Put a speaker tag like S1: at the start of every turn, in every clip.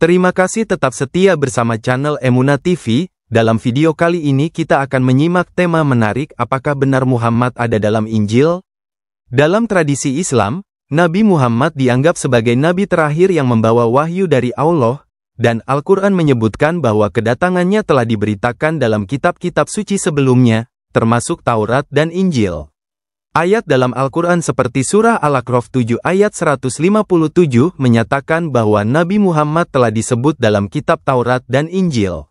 S1: Terima kasih tetap setia bersama channel Emunah TV. Dalam video kali ini kita akan menyimak tema menarik, apakah benar Muhammad ada dalam Injil? Dalam tradisi Islam, Nabi Muhammad dianggap sebagai nabi terakhir yang membawa wahyu dari Allah, dan Al-Quran menyebutkan bahwa kedatangannya telah diberitakan dalam kitab-kitab suci sebelumnya, termasuk Taurat dan Injil. Ayat dalam Al-Quran seperti surah Al-A'raf 7 ayat 157 menyatakan bahwa Nabi Muhammad telah disebut dalam kitab Taurat dan Injil.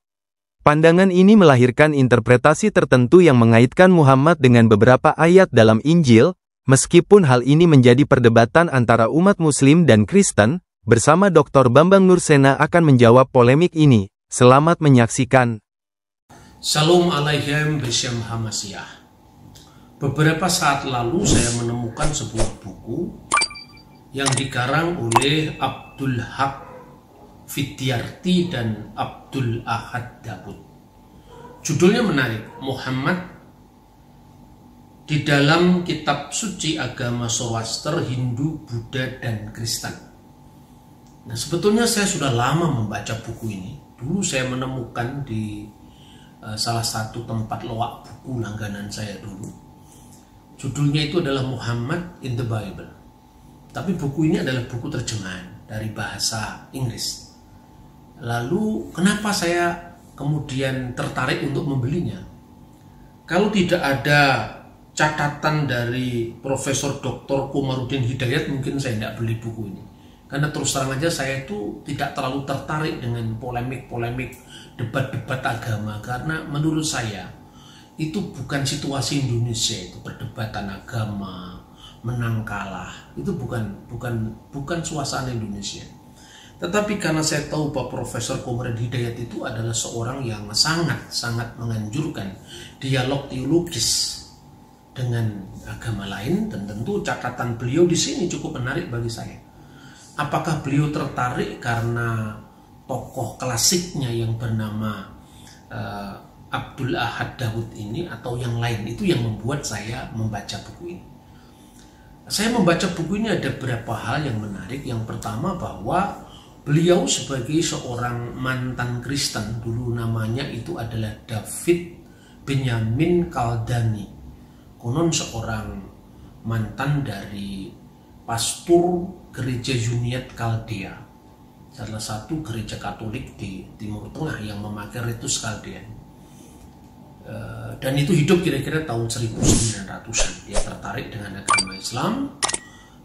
S1: Pandangan ini melahirkan interpretasi tertentu yang mengaitkan Muhammad dengan beberapa ayat dalam Injil, meskipun hal ini menjadi perdebatan antara umat Muslim dan Kristen. Bersama Dr. Bambang Nursena akan menjawab polemik ini. Selamat menyaksikan.
S2: Salam alaikum Bisham Hamasyah. Beberapa saat lalu saya menemukan sebuah buku yang dikarang oleh Abdul Haq Fityarti dan Abdul Ahad Daud. Judulnya menarik, Muhammad di dalam kitab suci agama Zoroaster, Hindu, Buddha, dan Kristen. Nah, sebetulnya saya sudah lama membaca buku ini. Dulu saya menemukan di salah satu tempat loak buku langganan saya dulu. Judulnya itu adalah Muhammad in the Bible. Tapi buku ini adalah buku terjemahan dari bahasa Inggris. Lalu kenapa saya kemudian tertarik untuk membelinya? Kalau tidak ada catatan dari Profesor Dr. Komarudin Hidayat, mungkin saya tidak beli buku ini. Karena terus terang aja saya itu tidak terlalu tertarik dengan polemik-polemik, debat-debat agama. Karena menurut saya itu bukan situasi Indonesia, itu perdebatan agama, menang kalah, itu bukan suasana Indonesia. Tetapi karena saya tahu Pak Profesor Komarudin Hidayat itu adalah seorang yang sangat menganjurkan dialog teologis dengan agama lain, dan tentu catatan beliau di sini cukup menarik bagi saya. Apakah beliau tertarik karena tokoh klasiknya yang bernama Abdul Ahad Daud ini, atau yang lain? Itu yang membuat saya membaca buku ini. Saya membaca buku ini ada beberapa hal yang menarik. Yang pertama, bahwa beliau sebagai seorang mantan Kristen, dulu namanya itu adalah David Benyamin Kaldani. Konon seorang mantan dari pastor gereja Uniat Kaldea, salah satu gereja Katolik di Timur Tengah yang memakai ritus Kaldea. Dan itu hidup kira-kira tahun 1900-an. Dia tertarik dengan agama Islam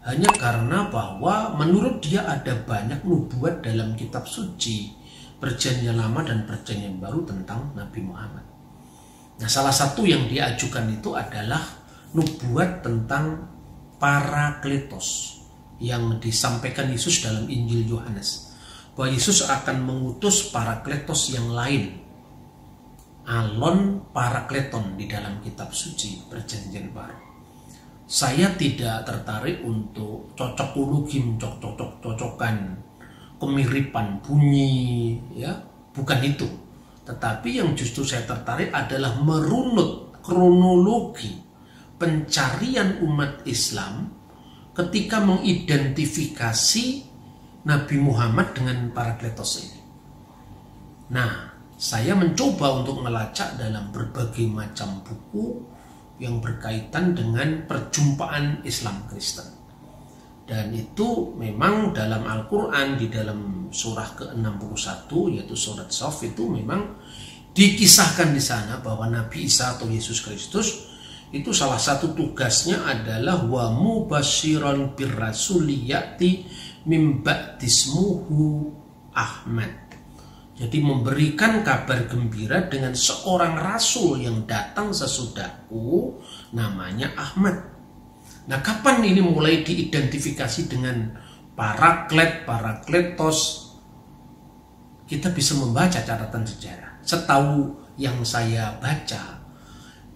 S2: hanya karena bahwa menurut dia ada banyak nubuat dalam kitab suci Perjanjian Lama dan Perjanjian Baru tentang Nabi Muhammad. Nah, salah satu yang dia ajukan itu adalah nubuat tentang Parakletos yang disampaikan Yesus dalam Injil Yohanes, bahwa Yesus akan mengutus Parakletos yang lain, Alon Parakleton, di dalam kitab suci Perjanjian Baru. Saya tidak tertarik untuk cocokologi, cocok-cocokan, kemiripan bunyi, ya, bukan itu. Tetapi yang justru saya tertarik adalah merunut kronologi pencarian umat Islam ketika mengidentifikasi Nabi Muhammad dengan Parakletos ini. Nah, saya mencoba untuk melacak dalam berbagai macam buku yang berkaitan dengan perjumpaan Islam Kristen. Dan itu memang dalam Al-Quran, di dalam surah ke-61, yaitu surat Shaf, itu memang dikisahkan di sana bahwa Nabi Isa atau Yesus Kristus itu salah satu tugasnya adalah wa mubasyiran birrasuliyati mim ba'dismuhu Ahmad. Jadi memberikan kabar gembira dengan seorang rasul yang datang sesudahku, namanya Ahmad. Nah, kapan ini mulai diidentifikasi dengan Parakletos? Kita bisa membaca catatan sejarah. Setahu yang saya baca,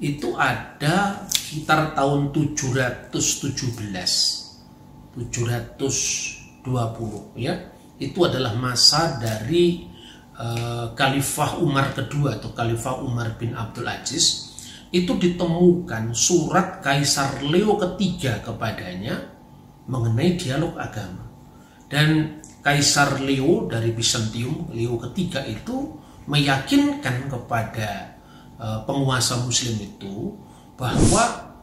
S2: itu ada sekitar tahun 720 ya. Itu adalah masa dari Khalifah Umar kedua atau Khalifah Umar bin Abdul Aziz. Itu ditemukan surat Kaisar Leo ketiga kepadanya mengenai dialog agama. Dan Kaisar Leo dari Bizantium, Leo ketiga itu meyakinkan kepada penguasa Muslim itu bahwa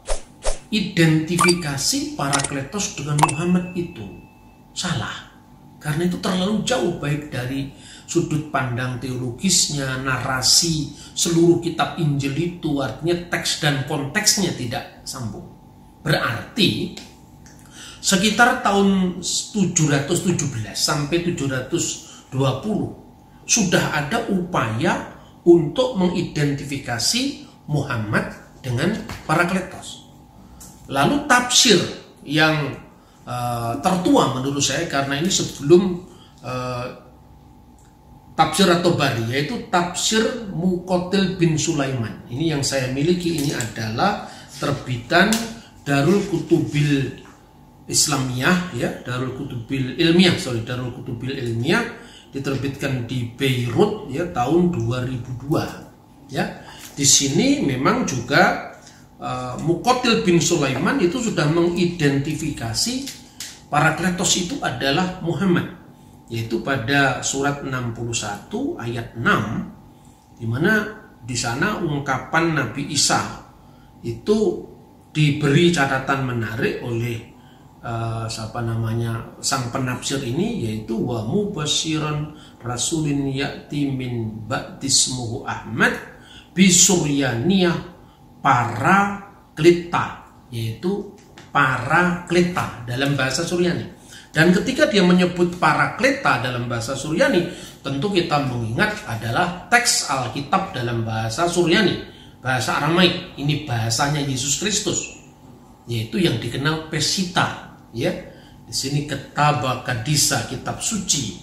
S2: identifikasi Parakletos dengan Muhammad itu salah, karena itu terlalu jauh baik dari sudut pandang teologisnya, narasi seluruh kitab Injil itu, artinya teks dan konteksnya tidak sambung. Berarti sekitar tahun 717 sampai 720 sudah ada upaya untuk mengidentifikasi Muhammad dengan Parakletos. Lalu tafsir yang tertua menurut saya, karena ini sebelum tafsir at-Tabari, yaitu tafsir Muqatil bin Sulaiman. Ini yang saya miliki, ini adalah terbitan Darul Kutubil Islamiyah, ya, Darul Kutubil Ilmiah, diterbitkan di Beirut, ya, tahun 2002. Ya, di sini memang juga Muqatil bin Sulaiman itu sudah mengidentifikasi Parakletos itu adalah Muhammad, yaitu pada surat 61 ayat 6, di mana di sana ungkapan Nabi Isa itu diberi catatan menarik oleh sang penafsir ini, yaitu wa mubasyiran rasulin ya'ti min ba'dismuhu Ahmad bisuryaniyah Paraklita, yaitu Paraklita dalam bahasa Suryani. Dan ketika dia menyebut Paraklita dalam bahasa Suryani, tentu kita mengingat adalah teks Alkitab dalam bahasa Suryani, bahasa Aramaik. Ini bahasanya Yesus Kristus, yaitu yang dikenal Pesita. Ya, di sini Ketaba Kadisa, kitab suci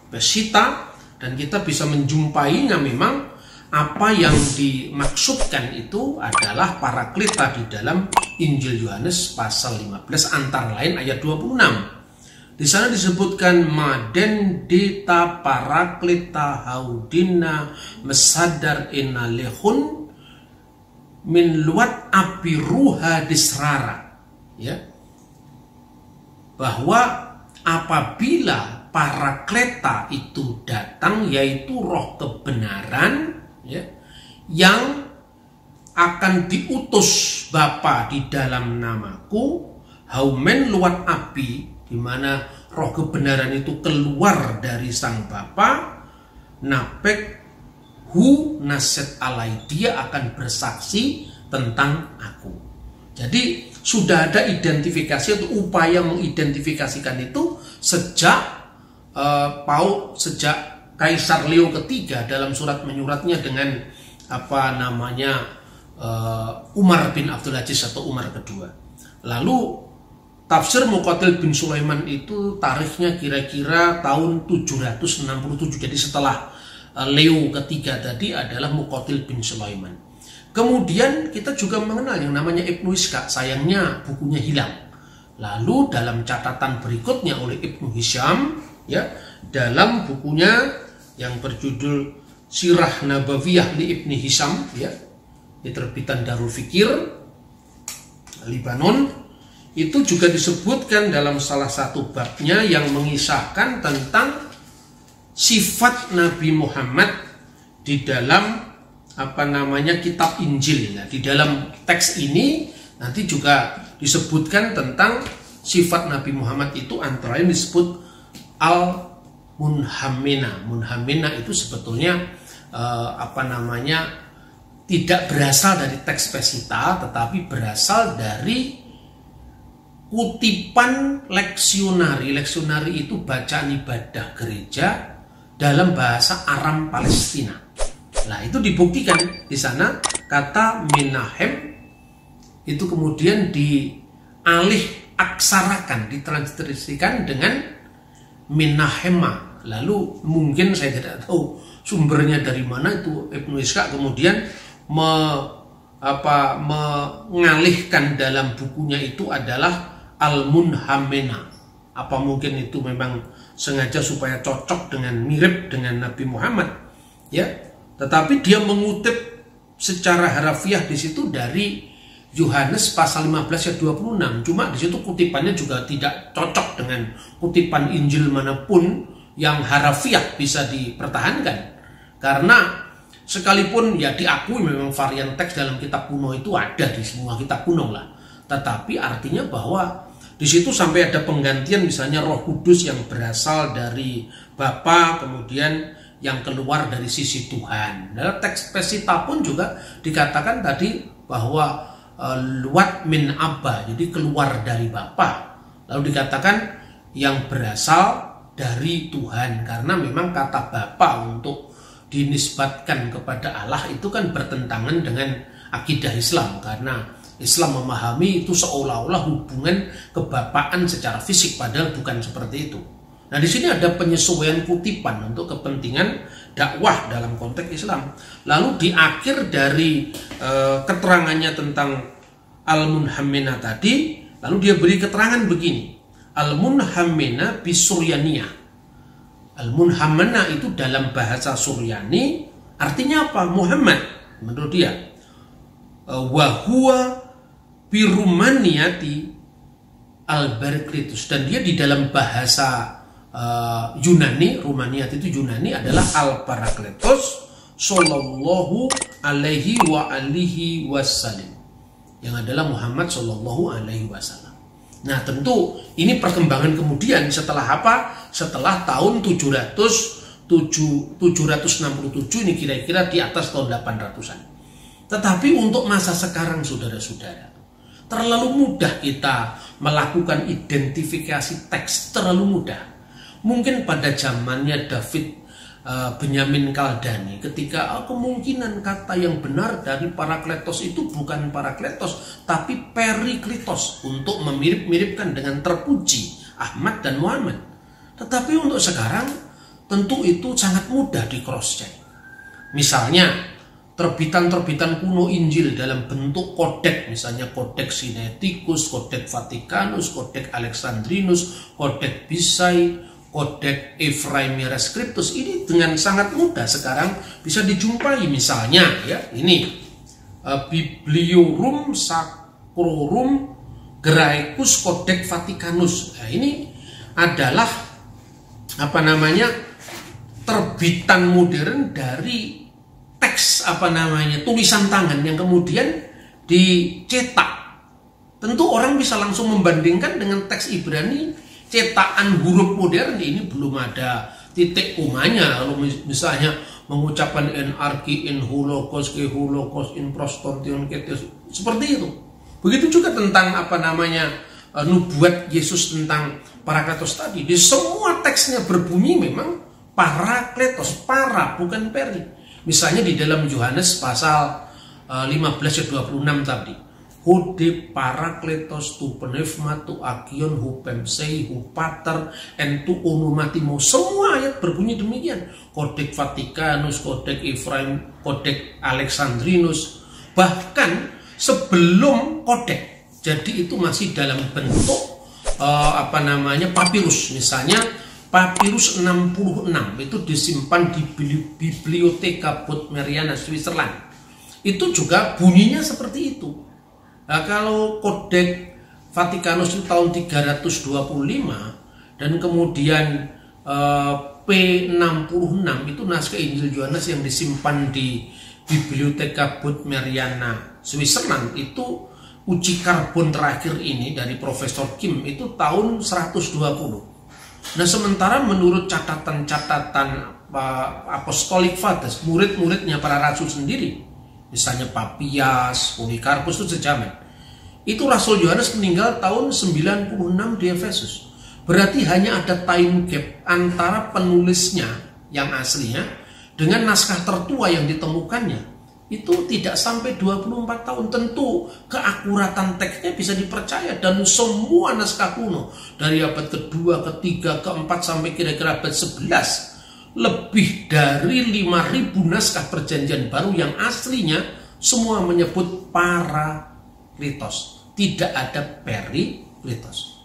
S2: Pesita, dan kita bisa menjumpainya. Memang apa yang dimaksudkan itu adalah Paraklita di dalam Injil Yohanes pasal 15, antara lain ayat 26. Di sana disebutkan Maden dita Paraklita haudina mesadar inalehun min luat api ruha disrara, ya, bahwa apabila Parakleta itu datang, yaitu roh kebenaran, ya, yang akan diutus Bapa di dalam namaku, haumen luat api, di mana roh kebenaran itu keluar dari sang Bapa, napek hu naset alai, dia akan bersaksi tentang aku. Jadi sudah ada identifikasi atau upaya mengidentifikasikan itu sejak Kaisar Leo ketiga dalam surat menyuratnya dengan Umar bin Abdul Aziz atau Umar kedua. Lalu tafsir Muqatil bin Sulaiman itu tarikhnya kira-kira tahun 767. Jadi setelah Leo ketiga tadi adalah Muqatil bin Sulaiman. Kemudian kita juga mengenal yang namanya Ibnu Ishaq, sayangnya bukunya hilang. Lalu dalam catatan berikutnya oleh Ibnu Hisham, ya, dalam bukunya yang berjudul Sirah Nabawiyah li Ibni Hisham, ya, diterbitan Darul Fikir Libanon, itu juga disebutkan dalam salah satu babnya yang mengisahkan tentang sifat Nabi Muhammad di dalam kitab Injil. Nah, di dalam teks ini nanti juga disebutkan tentang sifat Nabi Muhammad itu, antara lain disebut al-munhammina. Munhammina itu sebetulnya tidak berasal dari teks Pesita, tetapi berasal dari kutipan leksionari. Leksionari itu bacaan ibadah gereja dalam bahasa Aram Palestina. Nah, itu dibuktikan di sana kata Menahem itu kemudian dialih aksarakan, ditransliterasikan dengan Menahema. Lalu mungkin saya tidak tahu sumbernya dari mana, itu Ibnu Ishaq kemudian mengalihkan dalam bukunya itu adalah Al-Munhammina. Apa mungkin itu memang sengaja supaya cocok dengan, mirip dengan Nabi Muhammad, ya? Tetapi dia mengutip secara harafiah di situ dari Yohanes pasal 15 ayat 26. Cuma di situ kutipannya juga tidak cocok dengan kutipan Injil manapun yang harafiah bisa dipertahankan. Karena sekalipun ya diakui memang varian teks dalam kitab kuno itu ada di semua kitab kuno lah. Tetapi artinya bahwa di situ sampai ada penggantian misalnya Roh Kudus yang berasal dari Bapa kemudian yang keluar dari sisi Tuhan. Dalam teks Pesita pun juga dikatakan tadi bahwa luat min Abba, jadi keluar dari Bapa. Lalu dikatakan yang berasal dari Tuhan, karena memang kata Bapa untuk dinisbatkan kepada Allah itu kan bertentangan dengan akidah Islam, karena Islam memahami itu seolah-olah hubungan kebapaan secara fisik, padahal bukan seperti itu. Nah, di sini ada penyesuaian kutipan untuk kepentingan dakwah dalam konteks Islam. Lalu di akhir dari keterangannya tentang Al-Munhammina tadi, lalu dia beri keterangan begini. Al-Munhammina bisuryaniyah. Al-Munhammina itu dalam bahasa Suryani artinya apa? Muhammad menurut dia. Wa huwa birumaniyati al-Baraklitus, dan dia di dalam bahasa Yunani, Rumaniyat itu Yunani adalah al-Barakletos sallallahu alaihi wa alihi wasallam, yang adalah Muhammad sallallahu alaihi wasallam. Nah, tentu ini perkembangan kemudian setelah apa? Setelah tahun 767 ini kira-kira di atas tahun 800-an. Tetapi untuk masa sekarang saudara-saudara, terlalu mudah kita melakukan identifikasi teks, terlalu mudah. Mungkin pada zamannya David Benyamin Kaldani, ketika kemungkinan kata yang benar dari Parakletos itu bukan Parakletos, tapi Periklitos, untuk memirip-miripkan dengan terpuji Ahmad dan Muhammad. Tetapi untuk sekarang tentu itu sangat mudah di cross check. Misalnya terbitan-terbitan kuno Injil dalam bentuk kodek, misalnya kodek Sinaiticus, kodek Vaticanus, kodek Alexandrinus, kodek Bisai, kodek Ephraimia Scriptus, ini dengan sangat mudah sekarang bisa dijumpai. Misalnya ya, ini Bibliorum Sacrorum Graecus Codex Vaticanus. Nah, ini adalah terbitan modern dari teks tulisan tangan yang kemudian dicetak. Tentu orang bisa langsung membandingkan dengan teks Ibrani cetakan huruf modern. Ini belum ada titik komanya. Kalau misalnya mengucapkan NRK in Holocaust ke Holocaust in prostortion ketes, seperti itu. Begitu juga tentang nubuat Yesus tentang Parakletos tadi. Di semua teksnya berbunyi memang Parakletos, para bukan peri. Misalnya di dalam Yohanes pasal 15 ayat 26 tadi. Hode Parakletos tu pneuma tu akion hu pemsei hu pater en tu onomatimo. Semua ayat berbunyi demikian. Kodek Vaticanus, kodek Ephraim, kodek Alexandrinus. Bahkan sebelum kodek, jadi itu masih dalam bentuk papirus. Misalnya papirus 66 itu disimpan di Bibliotheca Bodmeriana Switzerland. Itu juga bunyinya seperti itu. Nah, kalau kodek Vatikanus itu tahun 325 dan kemudian P66 itu naskah Injil Yohanes yang disimpan di Bibliotheca Bodmeriana Switzerland, itu uji karbon terakhir ini dari Profesor Kim itu tahun 120. Nah, sementara menurut catatan-catatan Apostolic Fathers, murid-muridnya para rasul sendiri, misalnya Papias, Polikarpus itu sejaman. Itu Rasul Yohanes meninggal tahun 96 di Efesus. Berarti hanya ada time gap antara penulisnya yang aslinya dengan naskah tertua yang ditemukannya. Itu tidak sampai 24 tahun. Tentu keakuratan teksnya bisa dipercaya, dan semua naskah kuno dari abad kedua, ketiga, keempat sampai kira-kira abad 11, lebih dari 5.000 naskah perjanjian baru yang aslinya semua menyebut Parakletos, tidak ada Perikletos.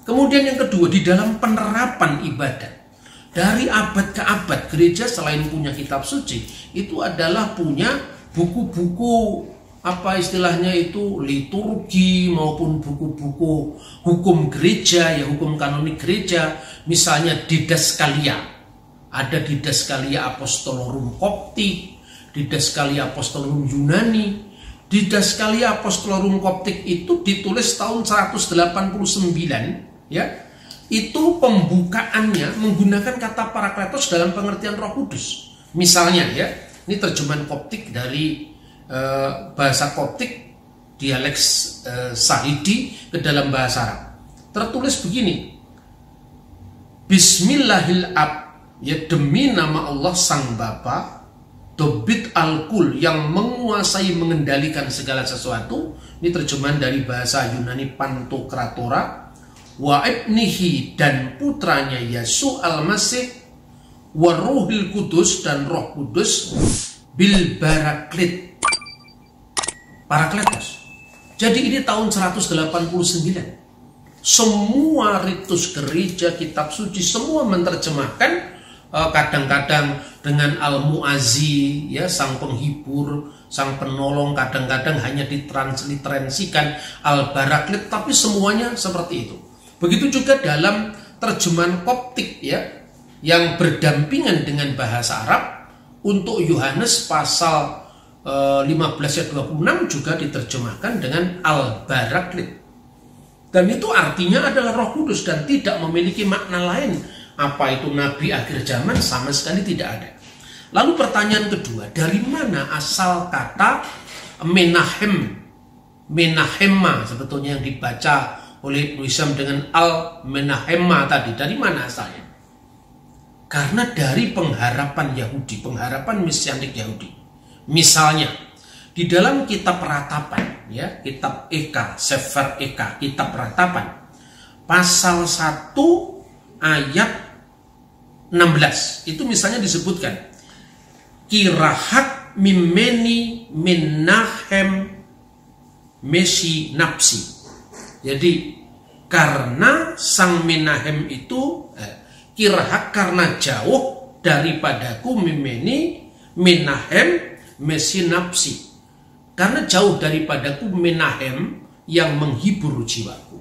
S2: Kemudian yang kedua, di dalam penerapan ibadat dari abad ke abad, gereja selain punya kitab suci itu adalah punya buku-buku apa istilahnya itu, liturgi maupun buku-buku hukum gereja, ya hukum kanonik gereja, misalnya Didaskalia. Ada Didaskalia Apostolorum Koptik, Didaskalia Apostolorum Yunani. Didaskalia Apostolorum Koptik itu ditulis tahun 189, ya. Itu pembukaannya menggunakan kata Parakletos dalam pengertian Roh Kudus. Misalnya, ya, ini terjemahan Koptik dari bahasa Koptik, dialek Sahidi ke dalam bahasa Arab. Tertulis begini, Bismillahil-Ab, ya demi nama Allah Sang Bapa, Dobit Al-Kul, yang menguasai mengendalikan segala sesuatu. Ini terjemahan dari bahasa Yunani Pantokratora. Wa ibnihi, dan putranya Yesus Al-Masih, wa Ruhil Kudus, dan Roh Kudus, bil Baraklit, Parakletos. Jadi ini tahun 189. Semua ritus gereja, kitab suci, semua menerjemahkan, kadang-kadang dengan Al-Mu'azzi, ya, sang penghibur, sang penolong, kadang-kadang hanya ditransliterasikan Al-Baraklit, tapi semuanya seperti itu. Begitu juga dalam terjemahan Koptik, ya, yang berdampingan dengan bahasa Arab. Untuk Yohanes pasal 15 ayat 26 juga diterjemahkan dengan Al-Baraklit. Dan itu artinya adalah Roh Kudus dan tidak memiliki makna lain. Apa itu nabi akhir zaman? Sama sekali tidak ada. Lalu pertanyaan kedua, dari mana asal kata Menahem, Menahema sebetulnya yang dibaca oleh Ibnu Hisham dengan Al-Menahema tadi? Dari mana asalnya? Karena dari pengharapan Yahudi, pengharapan mesianik Yahudi. Misalnya di dalam kitab Ratapan, ya, kitab Eka, Sefer Eka, kitab Ratapan, pasal 1 ayat 16, itu misalnya disebutkan, Kirahat mimeni menahem mesi napsi. Jadi karena sang Menahem itu kirahat, karena jauh daripadaku, mimeni Menahem mesi napsi, karena jauh daripadaku Menahem yang menghibur jiwaku.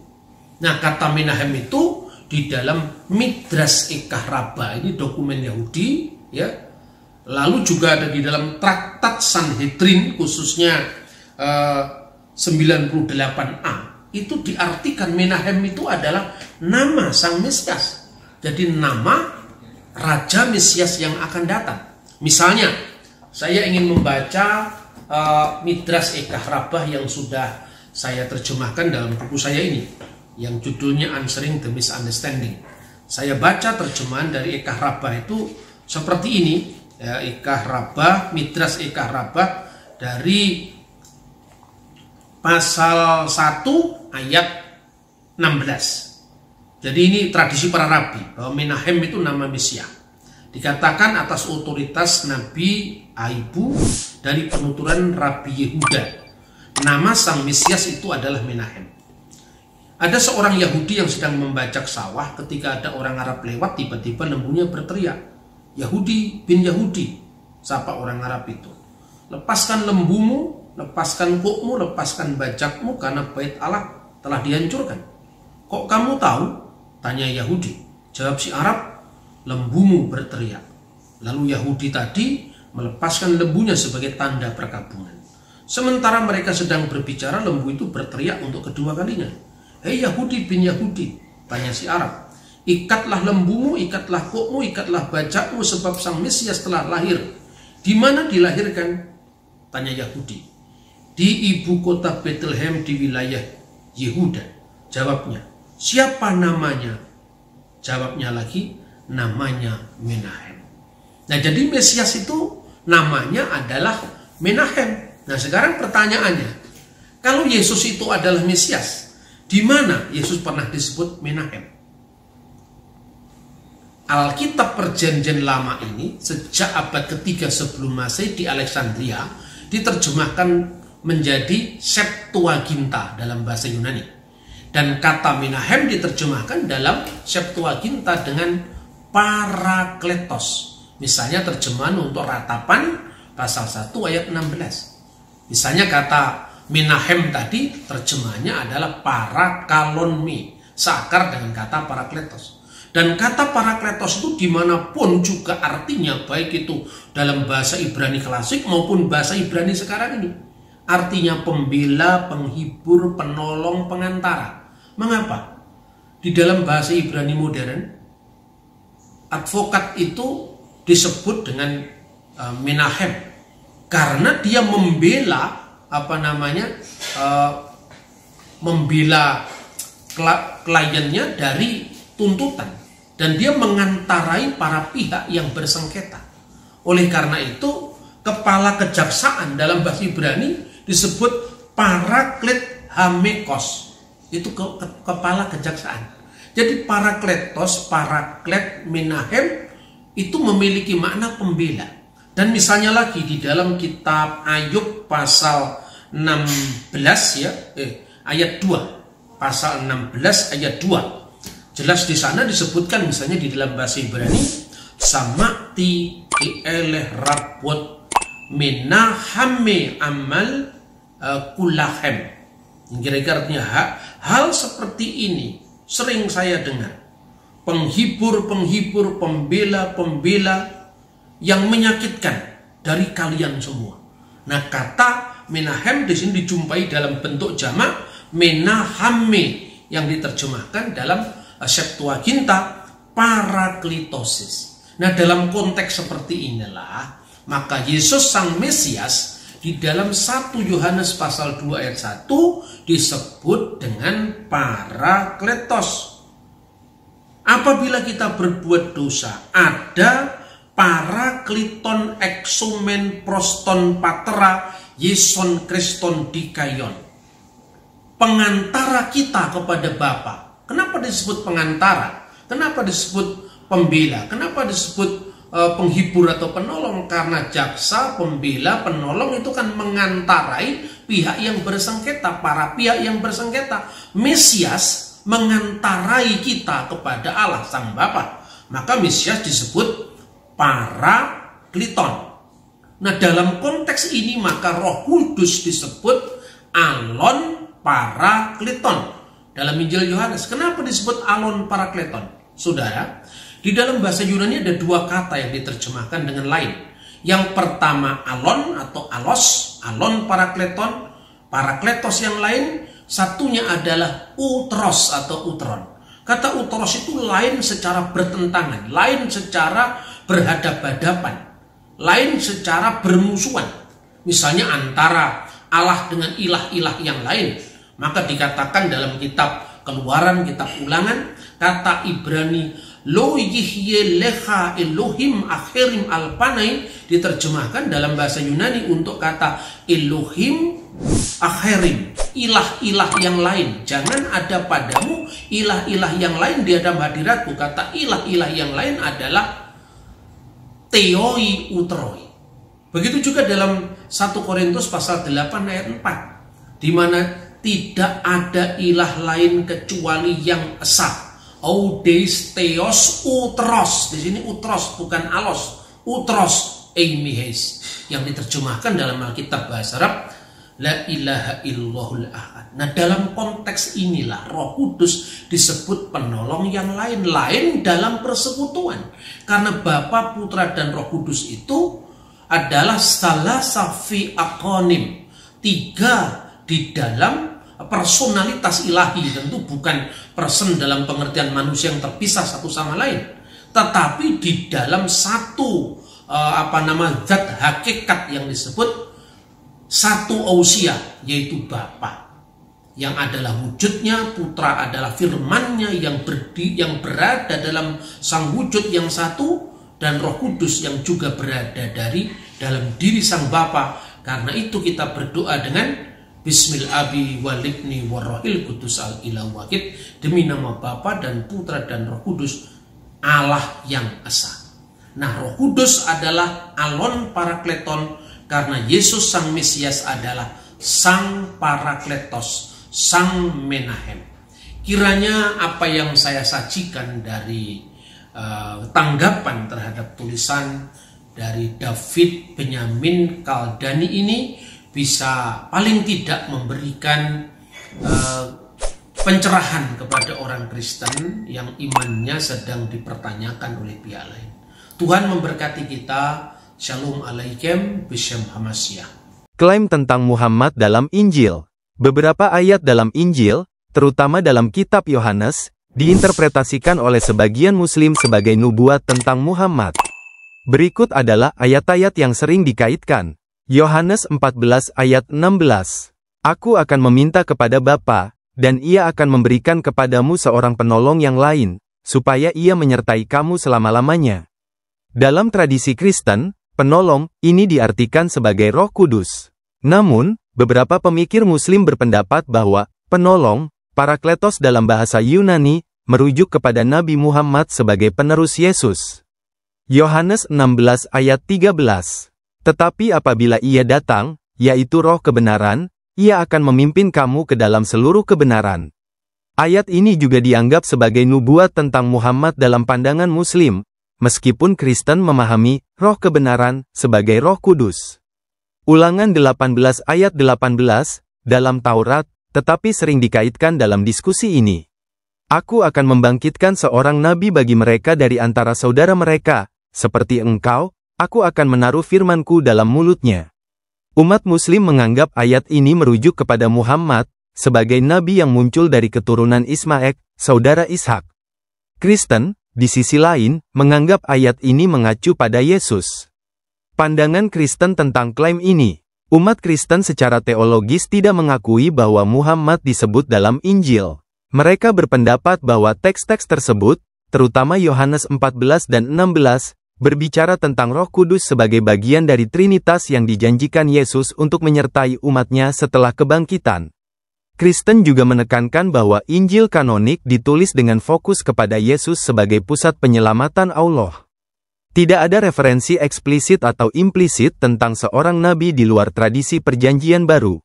S2: Nah, kata Menahem itu di dalam Midrash Ekah Rabbah, ini dokumen Yahudi, ya. Lalu juga ada di dalam Traktat Sanhedrin, khususnya 98a, itu diartikan Menahem itu adalah nama sang Mesias. Jadi nama Raja Mesias yang akan datang. Misalnya, saya ingin membaca Midrash Ekah Rabbah yang sudah saya terjemahkan dalam buku saya ini, yang judulnya Answering the Misunderstanding. Saya baca terjemahan dari Ekah Rabbah itu seperti ini, ya, Ekah Rabbah, Midrash Ekah Rabbah dari pasal 1 ayat 16. Jadi ini tradisi para rabi, bahwa Menahem itu nama Mesias. Dikatakan atas otoritas Nabi Aibu dari penuturan Rabi Yehuda. Nama sang Mesias itu adalah Menahem. Ada seorang Yahudi yang sedang membajak sawah, ketika ada orang Arab lewat, tiba-tiba lembunya berteriak, Yahudi bin Yahudi, sapa orang Arab itu, lepaskan lembumu, lepaskan kokmu, lepaskan bajakmu, karena bait Allah telah dihancurkan. Kok kamu tahu? Tanya Yahudi. Jawab si Arab, lembumu berteriak. Lalu Yahudi tadi melepaskan lembunya sebagai tanda perkabungan. Sementara mereka sedang berbicara, lembu itu berteriak untuk kedua kalinya. Hei Yahudi bin Yahudi, tanya si Arab, ikatlah lembumu, ikatlah kokmu, ikatlah bajakmu, sebab sang Mesias telah lahir. Di mana dilahirkan? Tanya Yahudi. Di ibu kota Bethlehem di wilayah Yehuda. Jawabnya. Siapa namanya? Jawabnya lagi, namanya Menahem. Nah, jadi Mesias itu namanya adalah Menahem. Nah, sekarang pertanyaannya, kalau Yesus itu adalah Mesias, di mana Yesus pernah disebut Menahem? Alkitab Perjanjian Lama ini sejak abad ketiga sebelum Masehi di Alexandria diterjemahkan menjadi Septuaginta dalam bahasa Yunani. Dan kata Menahem diterjemahkan dalam Septuaginta dengan Parakletos. Misalnya terjemahan untuk Ratapan pasal 1 ayat 16. Misalnya kata Menahem tadi terjemahnya adalah parakalonme, seakar dengan kata parakletos. Dan kata parakletos itu dimanapun juga artinya, baik itu dalam bahasa Ibrani klasik maupun bahasa Ibrani sekarang ini. Artinya pembela, penghibur, penolong, pengantara. Mengapa? Di dalam bahasa Ibrani modern, advokat itu disebut dengan Menahem. Karena dia membela, membela kliennya dari tuntutan. Dan dia mengantarai para pihak yang bersengketa. Oleh karena itu, kepala kejaksaan dalam bahasa Ibrani disebut paraklet hamekos. Itu kepala kejaksaan. Jadi parakletos, paraklet, Menahem itu memiliki makna pembela. Dan misalnya lagi di dalam kitab Ayub pasal 16 ayat 2. Pasal 16 ayat 2. Jelas di sana disebutkan misalnya di dalam bahasa Ibrani, Sama'ti eleh rabot menahame amal kulahem. Kira-kira artinya hal seperti ini sering saya dengar. Penghibur-penghibur, pembela-pembela yang menyakitkan dari kalian semua. Nah, kata Menahem di sini dijumpai dalam bentuk jamak Menahame yang diterjemahkan dalam Septuaginta paraklitosis. Nah, dalam konteks seperti inilah maka Yesus Sang Mesias di dalam 1 Yohanes pasal 2 ayat 1 disebut dengan parakletos. Apabila kita berbuat dosa, ada parakliton exumen proston patera Yeson Kriston dikaion, pengantara kita kepada Bapa. Kenapa disebut pengantara? Kenapa disebut pembela? Kenapa disebut penghibur atau penolong? Karena jaksa, pembela, penolong itu kan mengantarai pihak yang bersengketa, para pihak yang bersengketa. Mesias mengantarai kita kepada Allah Sang Bapa. Maka Mesias disebut parakliton. Nah, dalam konteks ini maka Roh Kudus disebut alon parakliton. Dalam Injil Yohanes, kenapa disebut alon parakleton? Saudara, di dalam bahasa Yunani ada dua kata yang diterjemahkan dengan lain. Yang pertama alon atau alos, alon parakleton. Parakletos yang lain, satunya adalah utros atau utron. Kata utros itu lain secara bertentangan, lain secara berhadap-hadapan, lain secara bermusuhan. Misalnya antara Allah dengan ilah-ilah yang lain. Maka dikatakan dalam kitab Keluaran, kitab Ulangan, kata Ibrani lo yihye lecha Elohim akhirim alpanai diterjemahkan dalam bahasa Yunani untuk kata Elohim akhirim, ilah-ilah yang lain. Jangan ada padamu ilah-ilah yang lain di dalam hadiratku. Kata ilah-ilah yang lain adalah theoi utroi. Begitu juga dalam 1 Korintus pasal 8 ayat 4, di mana tidak ada ilah lain kecuali yang esa. Oudeis theos utros. Di sini utros bukan alos. Utros eimihes yang diterjemahkan dalam Alkitab bahasa Arab la ilaha illallahul ahad. Nah, dalam konteks inilah Roh Kudus disebut penolong yang lain dalam persekutuan. Karena Bapa, Putra dan Roh Kudus itu adalah salah safi akonim, tiga di dalam personalitas ilahi. Tentu bukan person dalam pengertian manusia yang terpisah satu sama lain, tetapi di dalam satu zat hakikat yang disebut satu ousia, yaitu Bapa yang adalah wujudnya, Putra adalah firman-Nya yang berada dalam sang wujud yang satu, dan Roh Kudus yang juga berada dalam diri sang Bapa. Karena itu kita berdoa dengan Bismil Abi Walibni Warrohil Kudus Al Ilah Wahid, demi nama Bapa dan Putra dan Roh Kudus, Allah yang esa. Nah, Roh Kudus adalah alon parakleton karena Yesus Sang Mesias adalah Sang Parakletos, Sang Menahem. Kiranya apa yang saya sajikan dari tanggapan terhadap tulisan dari David Benyamin Kaldani ini bisa paling tidak memberikan pencerahan kepada orang Kristen yang imannya sedang dipertanyakan oleh pihak lain. Tuhan memberkati kita. Shalom alaikum Bishem Hamasyah.
S1: Klaim tentang Muhammad dalam Injil. Beberapa ayat dalam Injil, terutama dalam kitab Yohanes, diinterpretasikan oleh sebagian Muslim sebagai nubuat tentang Muhammad. Berikut adalah ayat-ayat yang sering dikaitkan. Yohanes 14 ayat 16. Aku akan meminta kepada Bapa, dan Ia akan memberikan kepadamu seorang penolong yang lain, supaya Ia menyertai kamu selama-lamanya. Dalam tradisi Kristen, penolong ini diartikan sebagai Roh Kudus. Namun, beberapa pemikir Muslim berpendapat bahwa penolong, Parakletos dalam bahasa Yunani, merujuk kepada Nabi Muhammad sebagai penerus Yesus. Yohanes 16 ayat 13. Tetapi apabila Ia datang, yaitu Roh kebenaran, Ia akan memimpin kamu ke dalam seluruh kebenaran. Ayat ini juga dianggap sebagai nubuat tentang Muhammad dalam pandangan Muslim, meskipun Kristen memahami Roh kebenaran sebagai Roh Kudus. Ulangan 18 ayat 18, dalam Taurat, tetapi sering dikaitkan dalam diskusi ini. Aku akan membangkitkan seorang nabi bagi mereka dari antara saudara mereka, seperti engkau, aku akan menaruh firmanku dalam mulutnya. Umat Muslim menganggap ayat ini merujuk kepada Muhammad, sebagai nabi yang muncul dari keturunan Ismail, saudara Ishak. Kristen, di sisi lain, menganggap ayat ini mengacu pada Yesus. Pandangan Kristen tentang klaim ini. Umat Kristen secara teologis tidak mengakui bahwa Muhammad disebut dalam Injil. Mereka berpendapat bahwa teks-teks tersebut, terutama Yohanes 14 dan 16, berbicara tentang Roh Kudus sebagai bagian dari Trinitas yang dijanjikan Yesus untuk menyertai umatnya setelah kebangkitan. Kristen juga menekankan bahwa Injil kanonik ditulis dengan fokus kepada Yesus sebagai pusat penyelamatan Allah. Tidak ada referensi eksplisit atau implisit tentang seorang nabi di luar tradisi Perjanjian Baru.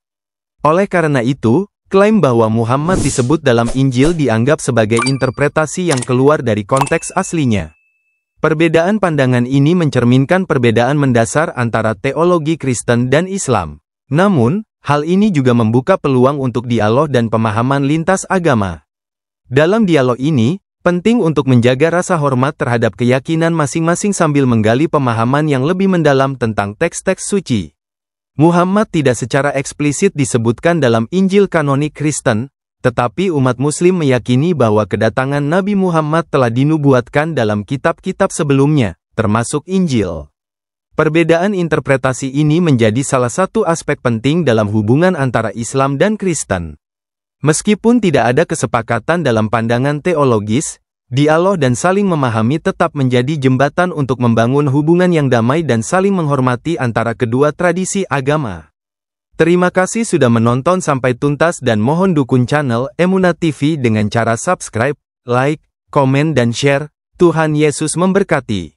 S1: Oleh karena itu, klaim bahwa Muhammad disebut dalam Injil dianggap sebagai interpretasi yang keluar dari konteks aslinya. Perbedaan pandangan ini mencerminkan perbedaan mendasar antara teologi Kristen dan Islam. Namun, hal ini juga membuka peluang untuk dialog dan pemahaman lintas agama. Dalam dialog ini, penting untuk menjaga rasa hormat terhadap keyakinan masing-masing sambil menggali pemahaman yang lebih mendalam tentang teks-teks suci. Muhammad tidak secara eksplisit disebutkan dalam Injil kanonik Kristen, tetapi umat Muslim meyakini bahwa kedatangan Nabi Muhammad telah dinubuatkan dalam kitab-kitab sebelumnya, termasuk Injil. Perbedaan interpretasi ini menjadi salah satu aspek penting dalam hubungan antara Islam dan Kristen. Meskipun tidak ada kesepakatan dalam pandangan teologis, dialog dan saling memahami tetap menjadi jembatan untuk membangun hubungan yang damai dan saling menghormati antara kedua tradisi agama. Terima kasih sudah menonton sampai tuntas dan mohon dukung channel Emunah TV dengan cara subscribe, like, komen dan share. Tuhan Yesus memberkati.